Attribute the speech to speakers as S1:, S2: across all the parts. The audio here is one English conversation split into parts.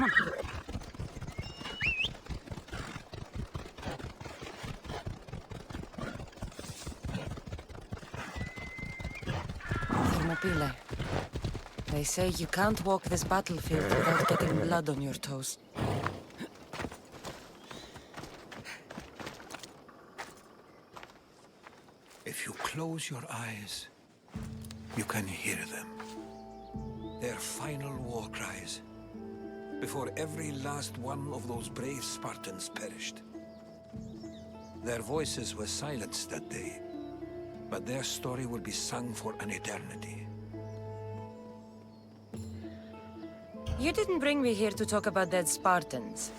S1: on. Thermopylae. They say you can't walk this battlefield without getting blood on your toes.
S2: If you close your eyes, you can hear them. Their final war cries, before every last one of those brave Spartans perished. Their voices were silenced that day, but their story will be sung for an eternity.
S1: You didn't bring me here to talk about dead Spartans.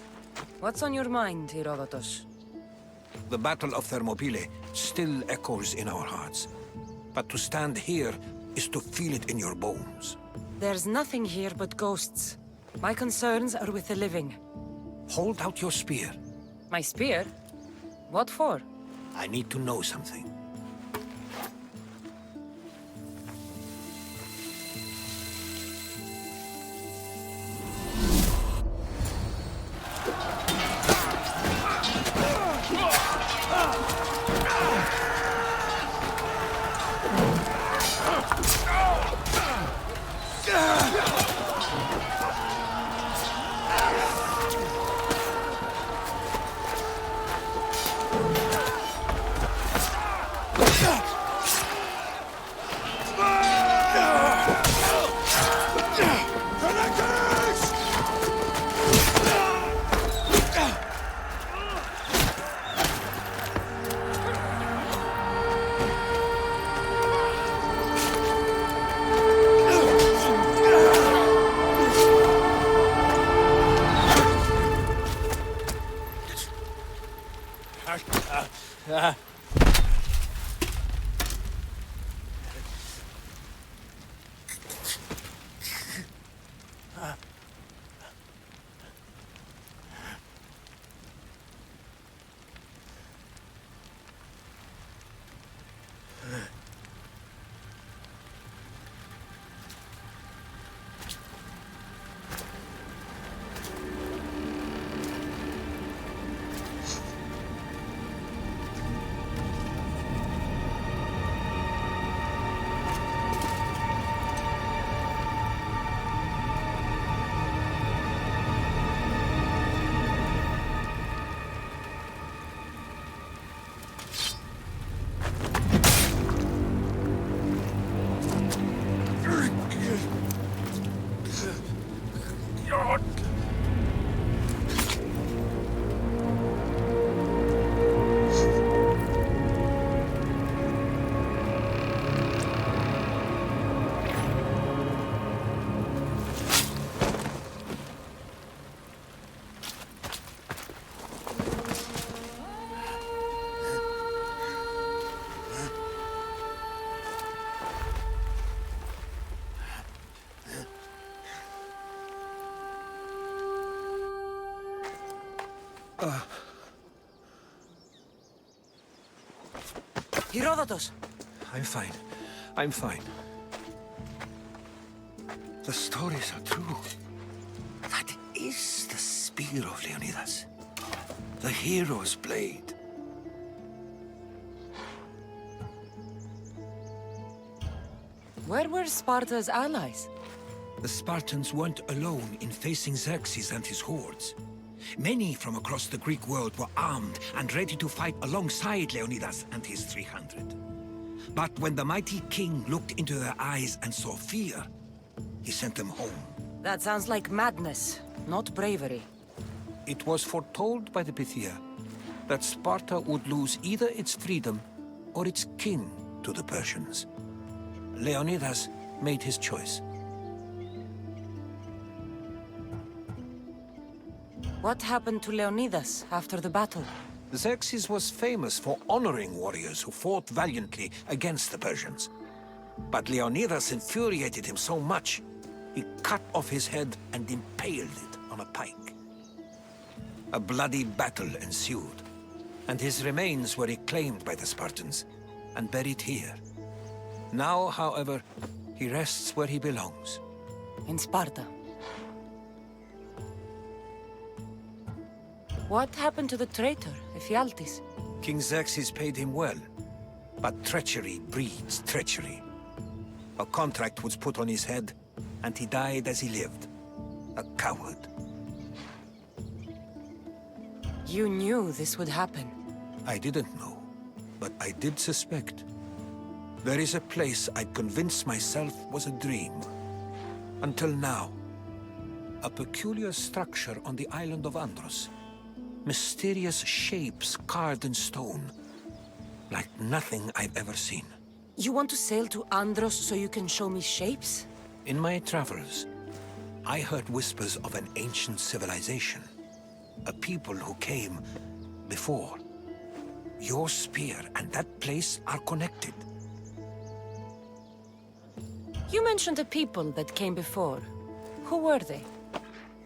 S1: What's on your mind, Herodotus?
S2: The Battle of Thermopylae still echoes in our hearts. But to stand here is to feel it in your bones.
S1: There's nothing here but ghosts. My concerns are with the living.
S2: Hold out your spear.
S1: My spear? What for?
S2: I need to know something.
S1: Herodotus!
S2: I'm fine. I'm fine. The stories are true. That is the spear of Leonidas. The hero's blade.
S1: Where were Sparta's allies?
S2: The Spartans weren't alone in facing Xerxes and his hordes. Many from across the Greek world were armed and ready to fight alongside Leonidas and his 300. But when the mighty king looked into their eyes and saw fear, he sent them home.
S1: That sounds like madness, not bravery.
S2: It was foretold by the Pythia that Sparta would lose either its freedom or its king to the Persians. Leonidas made his choice.
S1: What happened to Leonidas after the battle?
S2: Xerxes was famous for honoring warriors who fought valiantly against the Persians. But Leonidas infuriated him so much, he cut off his head and impaled it on a pike. A bloody battle ensued, and his remains were reclaimed by the Spartans and buried here. Now, however, he rests where he belongs.
S1: In Sparta. What happened to the traitor, Ephialtes?
S2: King Xerxes paid him well, but treachery breeds treachery. A contract was put on his head, and he died as he lived. A coward.
S1: You knew this would happen.
S2: I didn't know, but I did suspect. There is a place I'd convinced myself was a dream. Until now. A peculiar structure on the island of Andros. Mysterious shapes carved in stone. Like nothing I've ever seen.
S1: You want to sail to Andros so you can show me shapes?
S2: In my travels, I heard whispers of an ancient civilization. A people who came before. Your spear and that place are connected.
S1: You mentioned a people that came before. Who were they?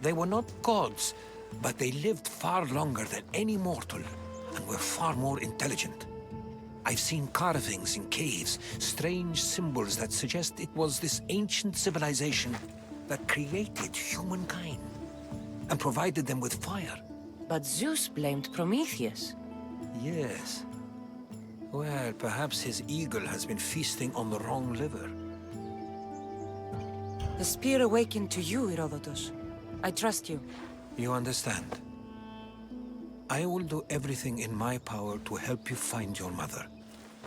S2: They were not gods, but they lived far longer than any mortal, and were far more intelligent. I've seen carvings in caves, strange symbols that suggest it was this ancient civilization that created humankind, and provided them with fire.
S1: But Zeus blamed Prometheus.
S2: Yes. Well, perhaps his eagle has been feasting on the wrong liver.
S1: The spear awakened to you, Herodotus. I trust you.
S2: You understand. I will do everything in my power to help you find your mother.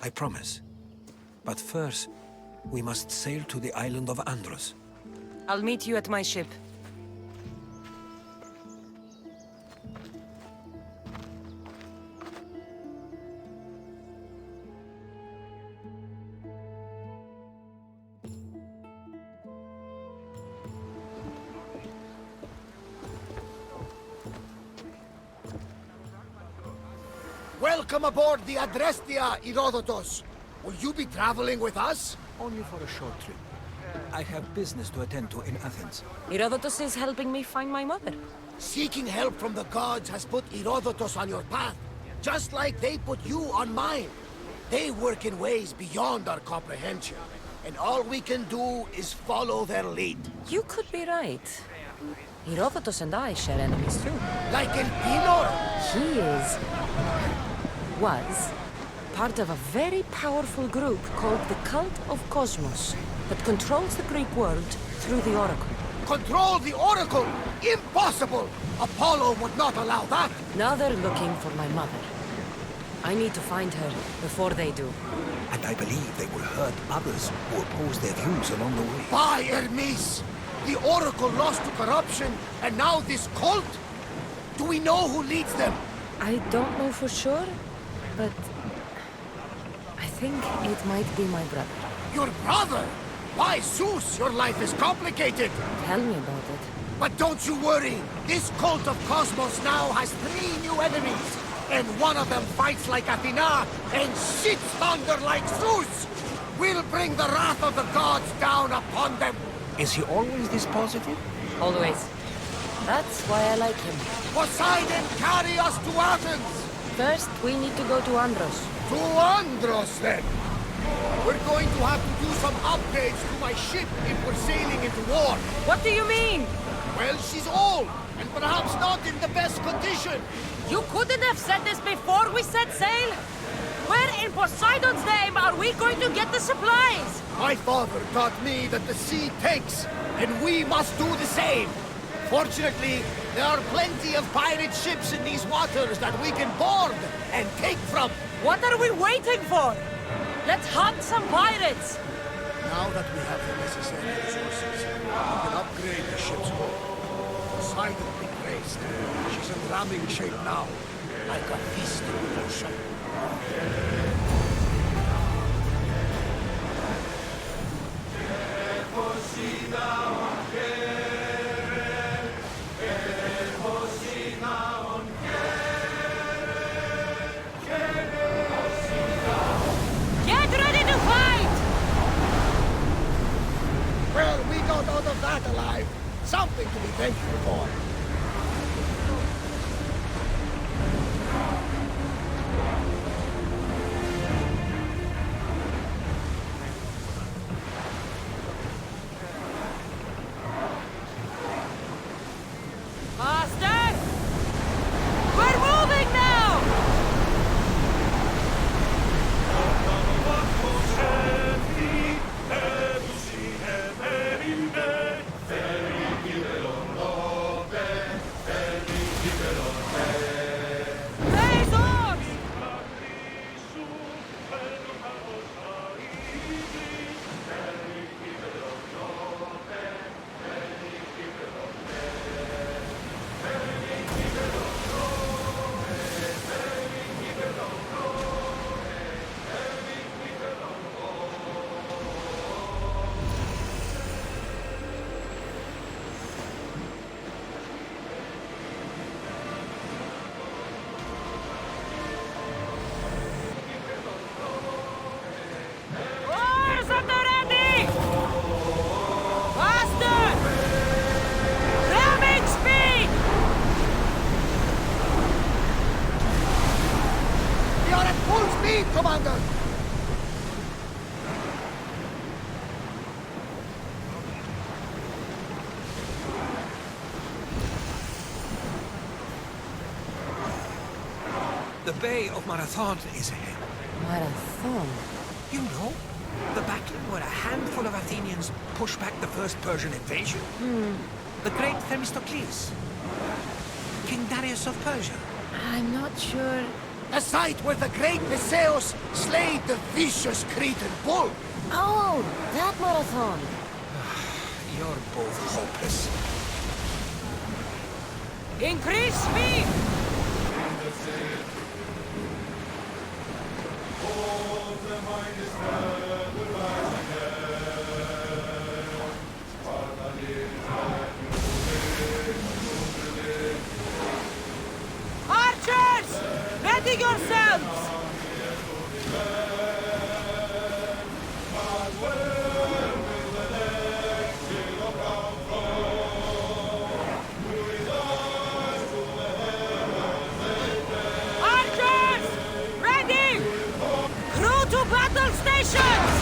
S2: I promise. But first, we must sail to the island of Andros.
S1: I'll meet you at my ship.
S3: Welcome aboard the Adrestia, Herodotus. Will you be traveling with us?
S2: Only for a short trip. I have business to attend to in Athens.
S1: Herodotus is helping me find my mother.
S3: Seeking help from the gods has put Herodotus on your path, just like they put you on mine. They work in ways beyond our comprehension, and all we can do is follow their lead.
S1: You could be right. Herodotus and I share enemies too.
S3: Like Elpinor?
S1: He was part of a very powerful group called the Cult of Cosmos that controls the Greek world through the Oracle.
S3: Control the Oracle? Impossible! Apollo would not allow that!
S1: Now they're looking for my mother. I need to find her before they do.
S2: And I believe they will hurt others who oppose their views along the way.
S3: By Hermes! The Oracle lost to corruption, and now this cult? Do we know who leads them?
S1: I don't know for sure, but I think it might be my brother.
S3: Your brother? Why, Zeus, your life is complicated.
S1: Tell me about it.
S3: But don't you worry. This cult of Cosmos now has 3 new enemies. And one of them fights like Athena and shits thunder like Zeus. We'll bring the wrath of the gods down upon them.
S2: Is he always this positive?
S1: Always. That's why I like him.
S3: Poseidon, carry us to Athens.
S1: First, we need to go to Andros.
S3: To Andros, then. We're going to have to do some upgrades to my ship if we're sailing into war.
S1: What do you mean?
S3: Well, she's old, and perhaps not in the best condition.
S1: You couldn't have said this before we set sail? Where in Poseidon's name are we going to get the supplies?
S3: My father taught me that the sea takes, and we must do the same. Fortunately, there are plenty of pirate ships in these waters that we can board and take from.
S1: What are we waiting for? Let's hunt some pirates!
S3: Now that we have the necessary resources, we can upgrade the ship's hull. Poseidon be praised. She's in ramming shape now, like a feast in the ocean.
S1: Get ready to fight!
S3: Well, we got out of that alive. Something to be thankful for.
S1: Master! We're
S3: Speed, Commander!
S2: The Bay of Marathon is ahead.
S1: Marathon.
S2: You know, the battle where a handful of Athenians pushed back the first Persian invasion? The great Themistocles. King Darius of Persia.
S1: I'm not sure.
S3: The site where the great Perseus slayed the vicious Cretan bull!
S1: Oh, that marathon.
S2: You're both hopeless.
S1: Increase speed! Archers! Ready yourselves! Archers! Ready! Crew to battle stations!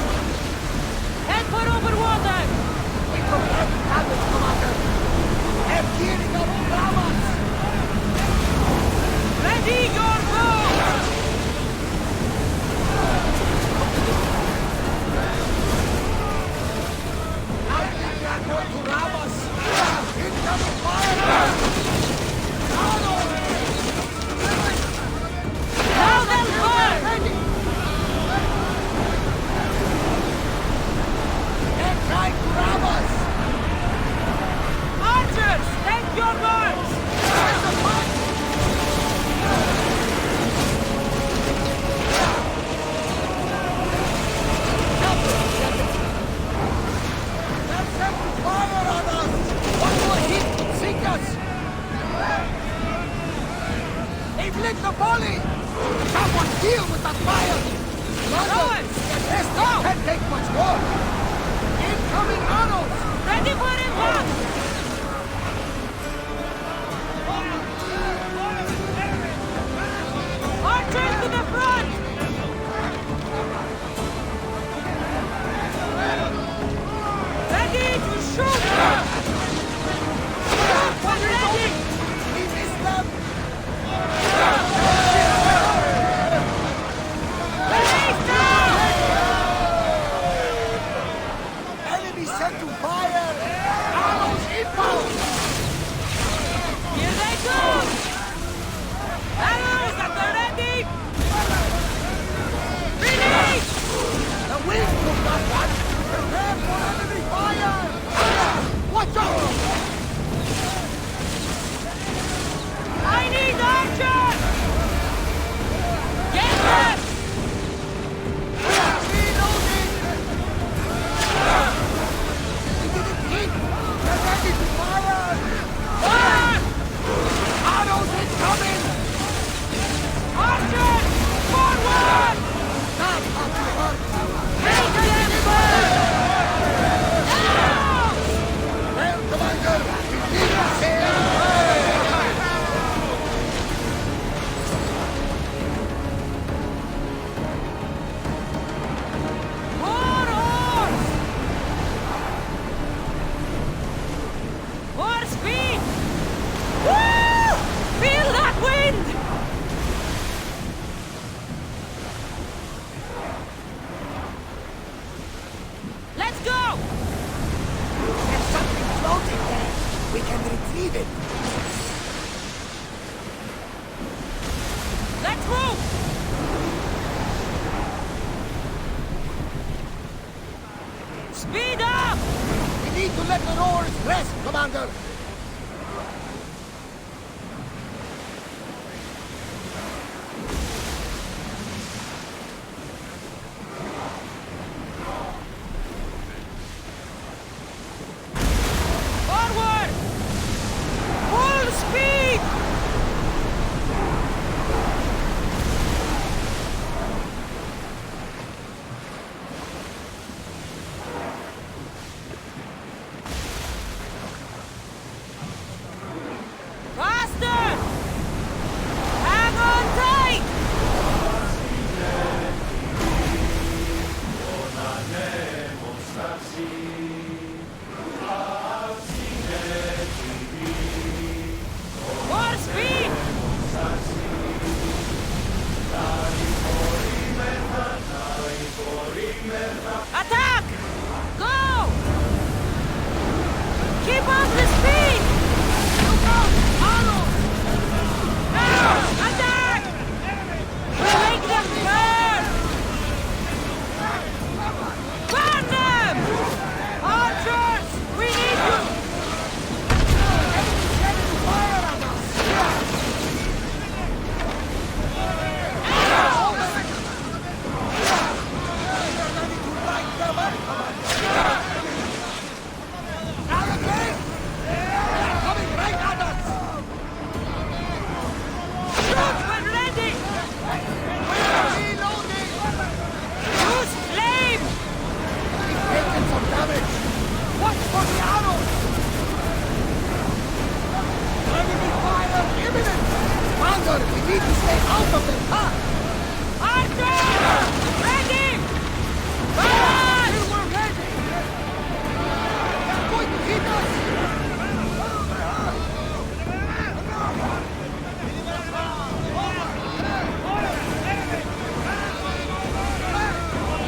S1: Head for over water!
S3: We took heavy damage, Commander! They're gearing up Brahmas!
S1: Ready your bow!
S3: I think they are going to ram us! Incoming fire!
S1: Now then, burn!
S3: Ready! They're trying to ram us!
S1: Archers, take your marks!
S3: There's a fight! They're setting fire on us! One more hit could sink us! They've lit the volley! Someone deal with that fire! London! This can't take much more! Incoming arrows!
S1: Ready for impact! Archers to the front! Ready to shoot! Shoot when ready!
S3: We missed them!
S1: Release now!
S3: Enemy set to fire! Arrows inbound!
S1: Here they come! Arrows at the ready! Release!
S3: The wind took that one! Prepare for enemy fire! Watch out!
S1: I need archers! Get them!
S3: Reloading! We didn't hit! They're ready to fire!
S1: Fire!
S3: Arrows incoming!
S1: Archers! Forward!
S3: Not how to hurt!
S1: Make them burn! Now!
S3: Well, Commander, we need to sail!
S1: More horse! More speed! Woo! Feel that wind! Let's go!
S3: There's something floating there! We can retrieve it!
S1: Let's move! Speed up!
S3: We need to let the oars rest, Commander!
S1: Forward! Full speed!
S3: lot of them! Ha!
S1: Archer! Ready! Fire!
S3: We're ready! They're going to hit us!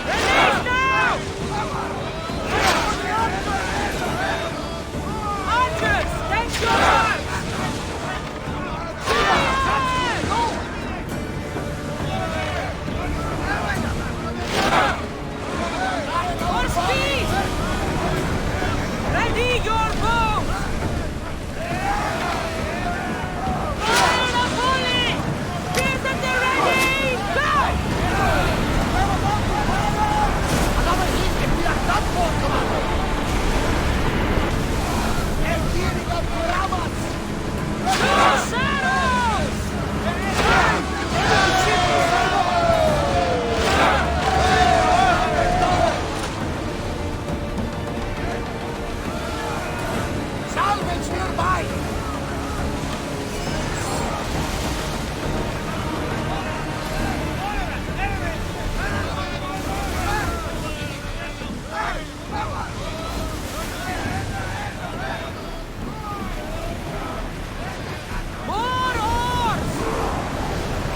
S1: Release now! Archers, take your mark! For speed! Ready your bows! Fire the volley! Spears at the ready! Go!
S3: Another hit and we are done for, Commander! They're gearing up to ram us!
S1: Two saddles!
S3: Salvage nearby!
S1: More oars!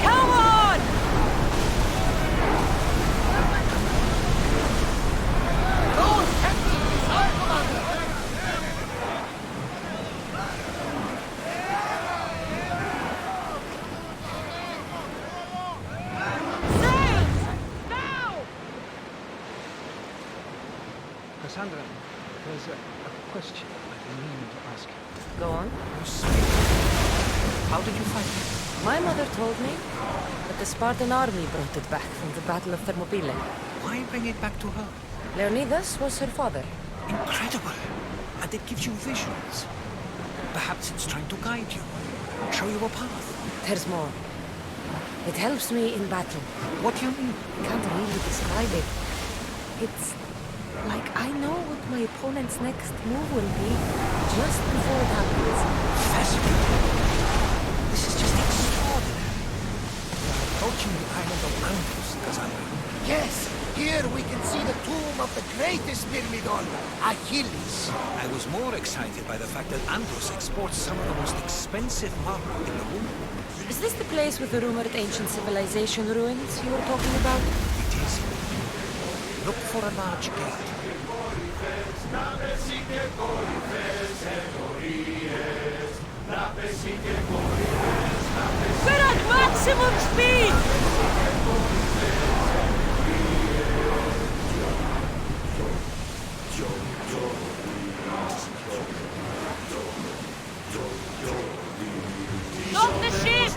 S1: Come on!
S3: Those captains are Commander!
S1: Sails! Now!
S4: Cassandra, there's a question I've been meaning to ask you.
S1: Go on.
S4: You speak. How did you find it?
S1: My mother told me that the Spartan army brought it back from the Battle of Thermopylae.
S4: Why bring it back to her?
S1: Leonidas was her father.
S4: Incredible! And it gives you visions. Perhaps it's trying to guide you, show you a path.
S1: There's more. It helps me in battle.
S4: What do you mean?
S1: Can't really describe it. It's like I know what my opponent's next move will be just before it happens.
S4: Fascinating. This is just extraordinary. We are approaching the island of Andros, Cassandra.
S3: Yes, here we can see the tomb of the greatest Myrmidon, Achilles.
S2: I was more excited by the fact that Andros exports some of the most expensive marble in the world.
S1: Is this the place with the rumored ancient civilization ruins you were talking about?
S4: It is. Look for a large gate.
S1: We're at maximum speed! Stop the ship!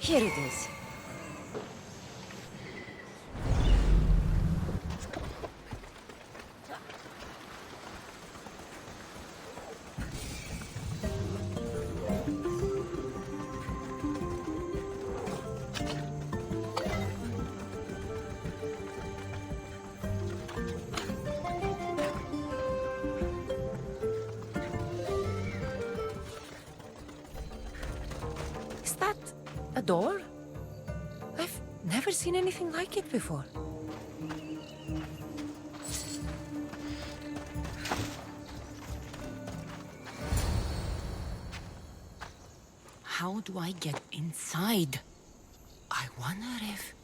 S1: Here it is. Is that a door? I've never seen anything like it before. How do I get inside? I wonder if...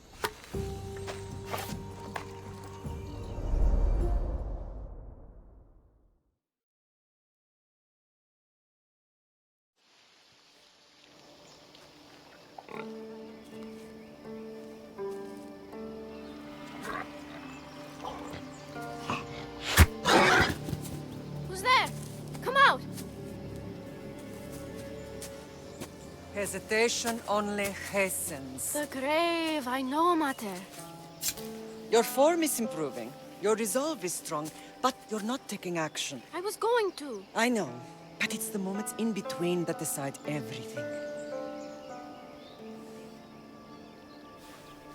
S5: hesitation only hastens.
S6: The grave, I know, Mater.
S5: Your form is improving. Your resolve is strong, but you're not taking action.
S6: I was going to.
S5: I know, but it's the moments in between that decide everything.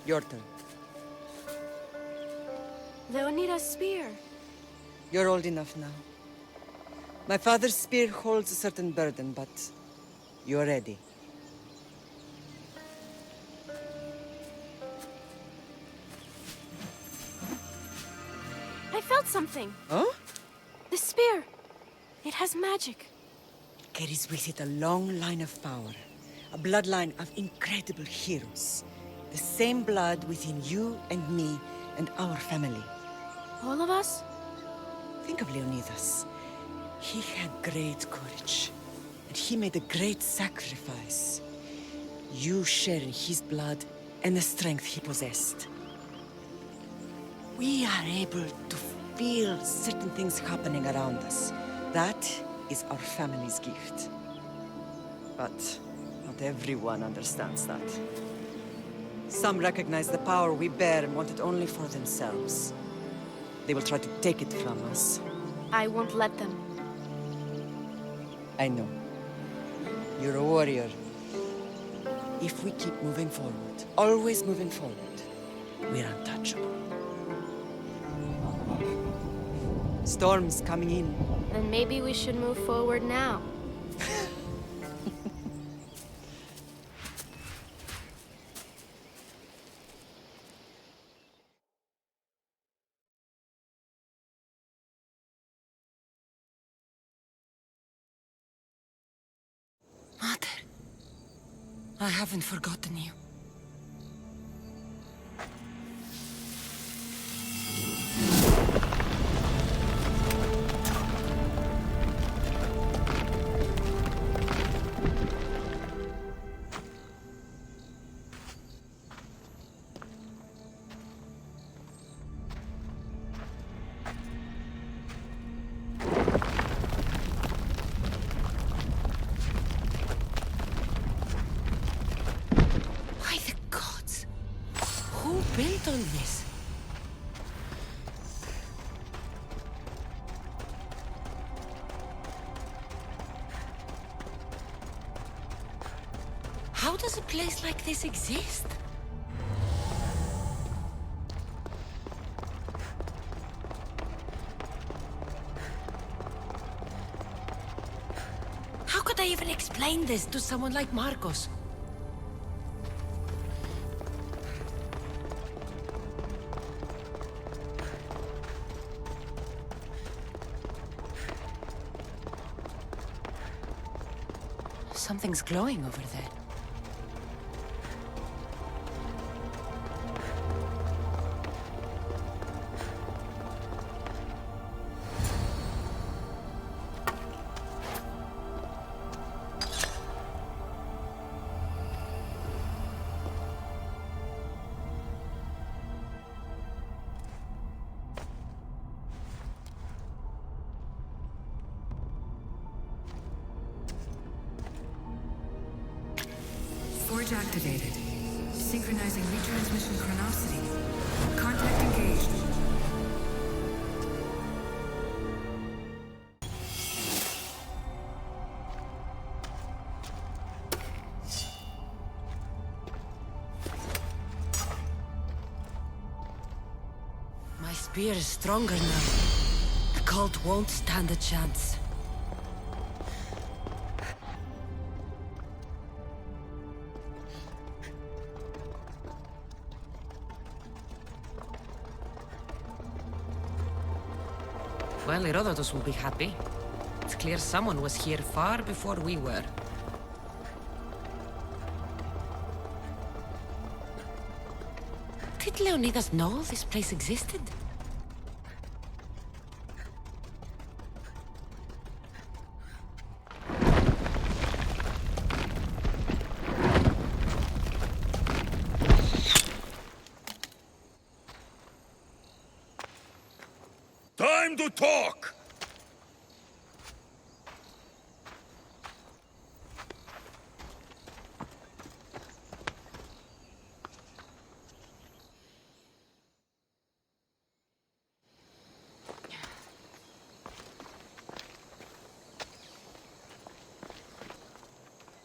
S5: Your turn.
S6: Leonida's spear.
S5: You're old enough now. My father's spear holds a certain burden, but you're ready.
S6: I felt something.
S5: Huh?
S6: The spear. It has magic.
S5: Carries with it a long line of power. A bloodline of incredible heroes. The same blood within you and me and our family.
S6: All of us?
S5: Think of Leonidas. He had great courage. And he made a great sacrifice. You share in his blood and the strength he possessed. We are able to feel certain things happening around us. That is our family's gift. But not everyone understands that. Some recognize the power we bear and want it only for themselves. They will try to take it from us.
S6: I won't let them.
S5: I know. You're a warrior. If we keep moving forward, always moving forward, we're untouchable. Storm's coming in.
S6: Then maybe we should move forward now.
S1: Mother, I haven't forgotten you. By the gods! Who built all this? How does a place like this exist? How could I even explain this to someone like Marcos? Something's glowing over there.
S7: Forge activated. Synchronizing retransmission chronicity. Contact engaged.
S1: My spear is stronger now. The cult won't stand a chance. Well, Herodotus will be happy. It's clear someone was here far before we were. Did Leonidas know this place existed?
S3: Time to talk!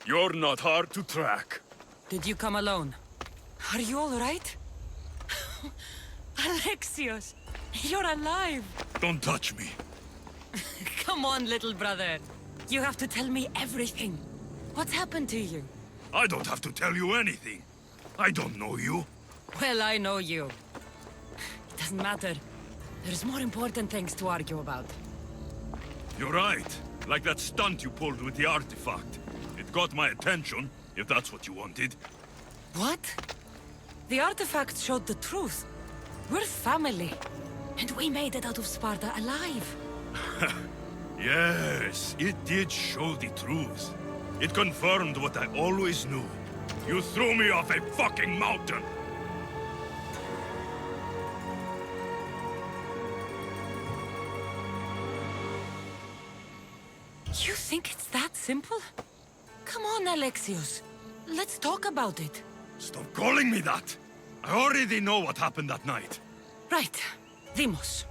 S8: You're not hard to track.
S5: Did you come alone? Are you all right? Alexios, you're alive.
S8: Don't touch me.
S5: Come on, little brother. You have to tell me everything. What's happened to you?
S8: I don't have to tell you anything. I don't know you.
S5: Well, I know you. It doesn't matter. There's more important things to argue about.
S8: You're right. Like that stunt you pulled with the artifact. It got my attention, if that's what you wanted.
S5: What? The artifact showed the truth. We're family. And we made it out of Sparta alive.
S8: Yes, it did show the truth. It confirmed what I always knew. You threw me off a fucking mountain!
S5: You think it's that simple? Come on, Alexios. Let's talk about it.
S8: Stop calling me that! I already know what happened that night.
S5: Right. Deimos.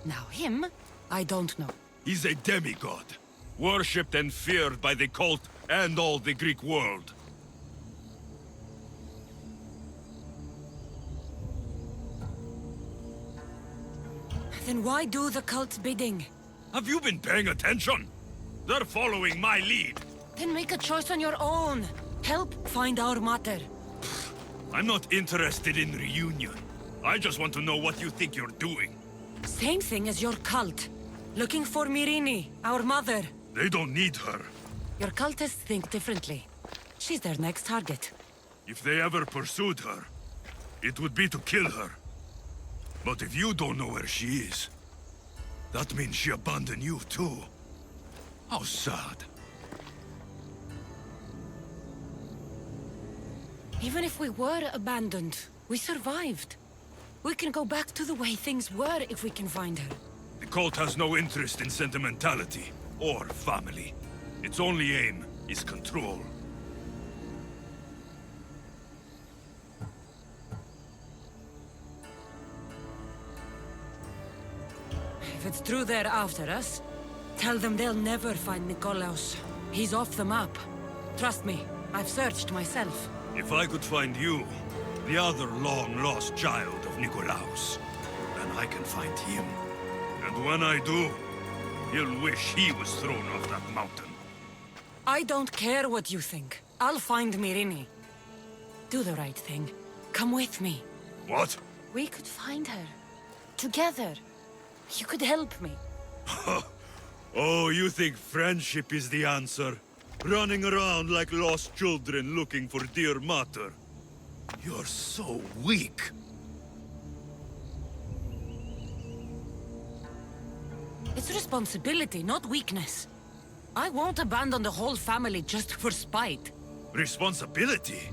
S5: Now him, I don't know.
S8: He's a demigod. Worshipped and feared by the cult and all the Greek world.
S5: Then why do the cult's bidding?
S8: Have you been paying attention? They're following my lead.
S5: Then make a choice on your own. Help find our mater.
S8: I'm not interested in reunion. I just want to know what you think you're doing.
S5: Same thing as your cult. Looking for Myrrine, our mother.
S8: They don't need her.
S5: Your cultists think differently. She's their next target.
S8: If they ever pursued her, it would be to kill her. But if you don't know where she is, that means she abandoned you too. How sad.
S5: Even if we were abandoned, we survived. We can go back to the way things were if we can find her.
S8: The cult has no interest in sentimentality or family. Its only aim is control.
S5: If it's true they're after us, tell them they'll never find Nikolaos. He's off the map. Trust me, I've searched myself.
S8: If I could find you, the other long-lost child of Nikolaos, then I can find him. And when I do, he'll wish he was thrown off that mountain.
S5: I don't care what you think. I'll find Myrrine. Do the right thing. Come with me.
S8: What?
S5: We could find her. Together. You could help me.
S8: Oh, you think friendship is the answer? Running around like lost children looking for dear mater. You're so weak.
S5: It's responsibility, not weakness. I won't abandon the whole family just for spite.
S8: Responsibility?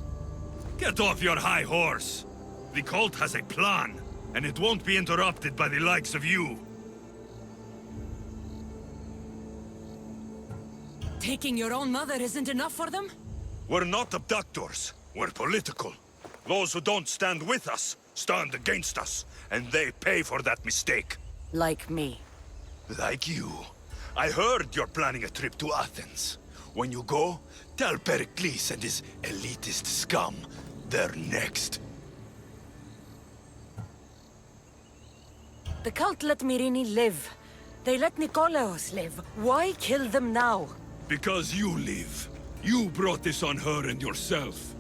S8: Get off your high horse. The cult has a plan, and it won't be interrupted by the likes of you.
S5: Taking your own mother isn't enough for them?
S8: We're not abductors. We're political. Those who don't stand with us, stand against us, and they pay for that mistake.
S5: Like me.
S8: Like you. I heard you're planning a trip to Athens. When you go, tell Pericles and his elitist scum they're next.
S5: The cult let Myrrine live. They let Nikolaos live. Why kill them now?
S8: Because you live. You brought this on her and yourself.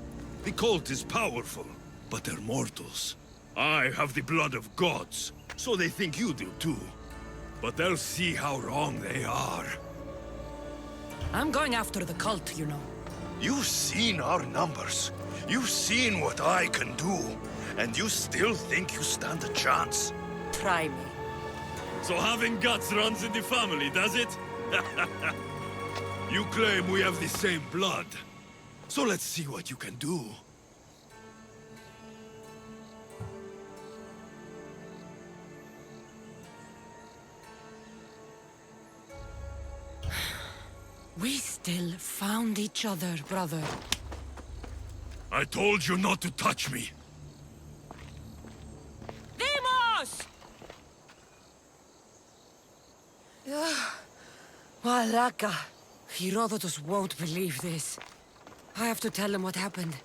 S8: The cult is powerful, but they're mortals. I have the blood of gods, so they think you do too. But they'll see how wrong they are.
S5: I'm going after the cult, you know.
S8: You've seen our numbers. You've seen what I can do. And you still think you stand a chance?
S5: Try me.
S8: So having guts runs in the family, does it? You claim we have the same blood. So let's see what you can do.
S5: We still found each other, brother.
S8: I told you not to touch me.
S5: Deimos! Malaka. Herodotus won't believe this. I have to tell him what happened.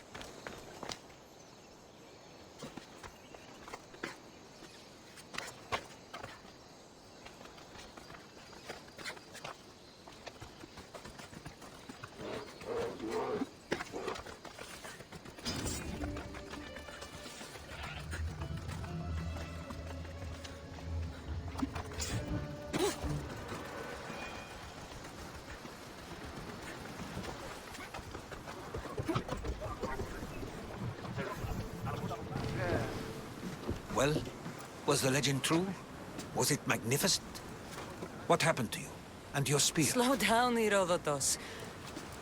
S2: Well, was the legend true? Was it magnificent? What happened to you? And your spear?
S5: Slow down, Herodotus.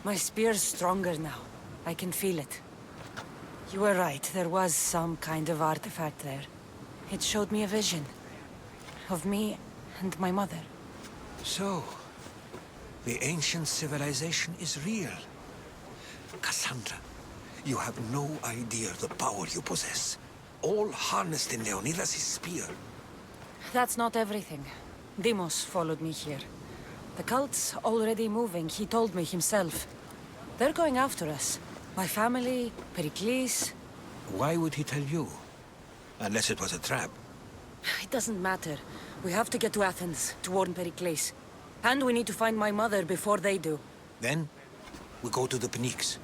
S5: My spear's stronger now. I can feel it. You were right, there was some kind of artifact there. It showed me a vision. Of me and my mother.
S2: So, the ancient civilization is real. Cassandra, you have no idea the power you possess. All harnessed in Leonidas' spear.
S5: That's not everything. Deimos followed me here. The cult's already moving, he told me himself. They're going after us. My family, Pericles.
S2: Why would he tell you? Unless it was a trap.
S5: It doesn't matter. We have to get to Athens, to warn Pericles. And we need to find my mother before they do.
S2: Then, we go to the Pnyx.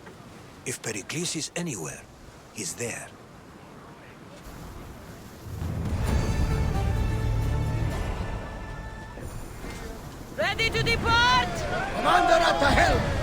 S2: If Pericles is anywhere, he's there.
S5: Ready to depart!
S3: Commander at the helm!